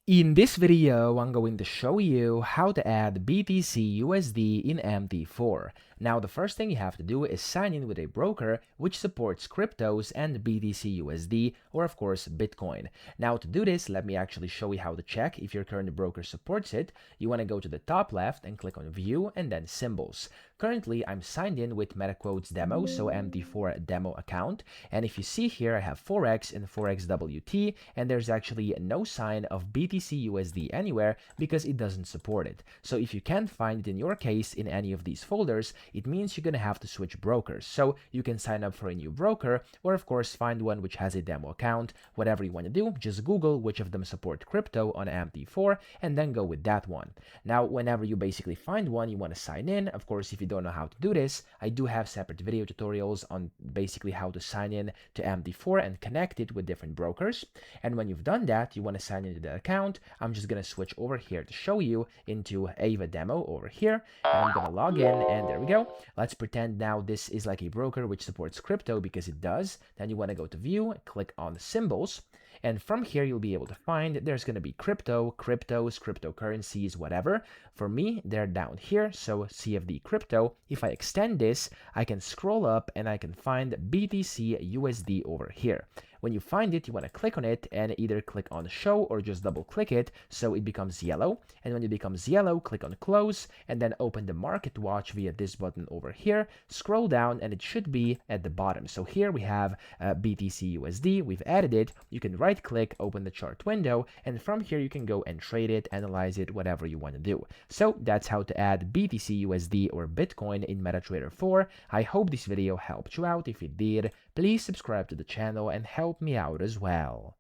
In this video, I'm going to show you how to add BTCUSD in MT4. Now, the first thing you have to do is sign in with a broker which supports cryptos and BTCUSD, or of course, Bitcoin. Now, to do this, let me actually show you how to check if your current broker supports it. You want to go to the top left and click on View and then Symbols. Currently, I'm signed in with MetaQuote's demo, so MT4 demo account. And if you see here, I have Forex and ForexWT, and there's actually no sign of BTCUSD anywhere because it doesn't support it. So if you can't find it in your case in any of these folders, it means you're going to have to switch brokers. So you can sign up for a new broker, or of course find one which has a demo account. Whatever you want to do, just Google which of them support crypto on MT4 and then go with that one. Now, whenever you basically find one, you want to sign in. Of course, if you don't know how to do this, I do have separate video tutorials on basically how to sign in to MT4 and connect it with different brokers. And when you've done that, you want to sign into the account. I'm just going to switch over here to show you into Ava demo over here, and I'm going to log in, and there we go. Let's pretend now this is like a broker which supports crypto because it does. Then you want to go to View, click on the symbols, and from here you'll be able to find there's going to be cryptos, cryptocurrencies, whatever. For me, they're down here, so CFD crypto. If I extend this, I can scroll up and I can find BTC USD over here. When you find it, you want to click on it and either click on show or just double click it so it becomes yellow. And when it becomes yellow, click on close and then open the market watch via this button over here. Scroll down and it should be at the bottom. So here we have BTC USD. We've added it. You can right click, open the chart window, and from here you can go and trade it, analyze it, whatever you want to do. So that's how to add BTC USD or Bitcoin in MetaTrader 4. I hope this video helped you out. If it did, please subscribe to the channel and help me out as well.